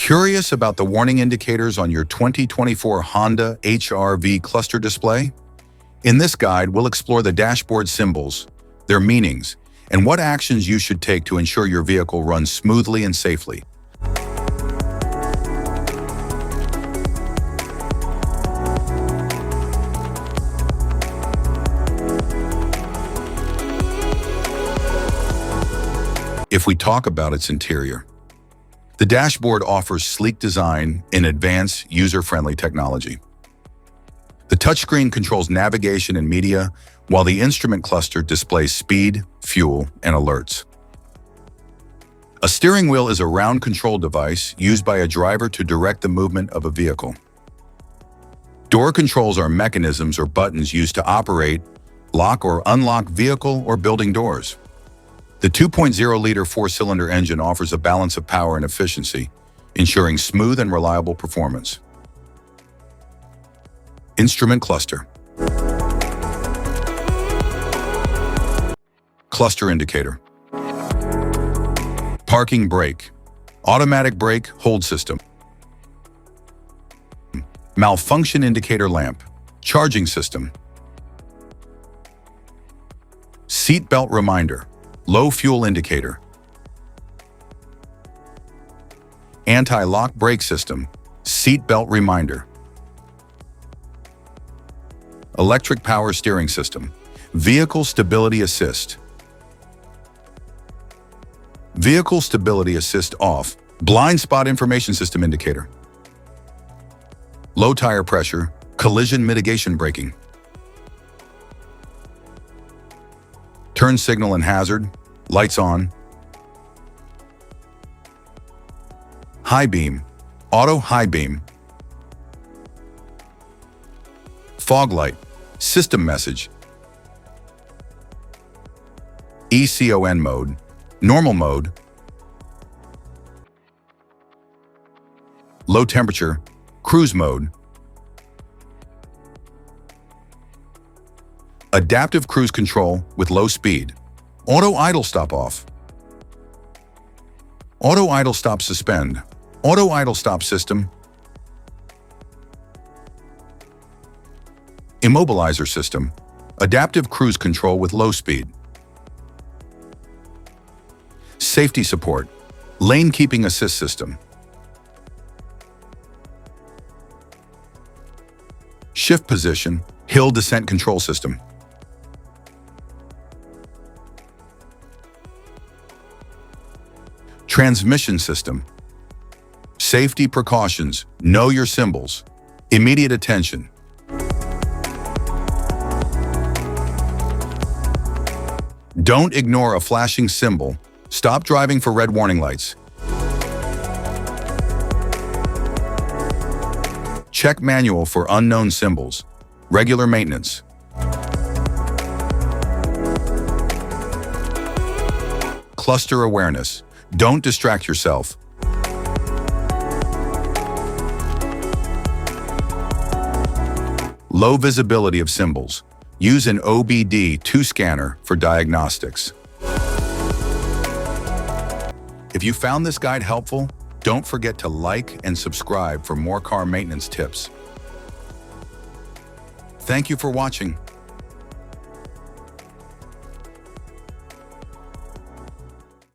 Curious about the warning indicators on your 2024 Honda HR-V cluster display? In this guide, we'll explore the dashboard symbols, their meanings, and what actions you should take to ensure your vehicle runs smoothly and safely. If we talk about its interior, the dashboard offers sleek design and advanced user-friendly technology. The touchscreen controls navigation and media, while the instrument cluster displays speed, fuel, and alerts. A steering wheel is a round control device used by a driver to direct the movement of a vehicle. Door controls are mechanisms or buttons used to operate, lock or unlock vehicle or building doors. The 2.0-liter four-cylinder engine offers a balance of power and efficiency, ensuring smooth and reliable performance. Instrument cluster. Cluster indicator. Parking brake. Automatic brake hold system. Malfunction indicator lamp. Charging system. Seat belt reminder. Low fuel indicator. Anti-lock brake system. Seat belt reminder. Electric power steering system. Vehicle stability assist. Vehicle stability assist off. Blind spot information system indicator. Low tire pressure. Collision mitigation braking. Turn signal and hazard. Lights on. High beam. Auto high beam. Fog light. System message. ECON mode. Normal mode. Low temperature. Cruise mode. Adaptive cruise control with low speed. Auto idle stop off. Auto idle stop suspend. Auto idle stop system. Immobilizer system. Adaptive cruise control with low speed. Safety support. Lane keeping assist system. Shift position. Hill descent control system. Transmission system. Safety precautions. Know your symbols. Immediate attention. Don't ignore a flashing symbol. Stop driving for red warning lights. Check manual for unknown symbols. Regular maintenance. Cluster awareness. Don't distract yourself. Low visibility of symbols. Use an OBD2 scanner for diagnostics. If you found this guide helpful, don't forget to like and subscribe for more car maintenance tips. Thank you for watching.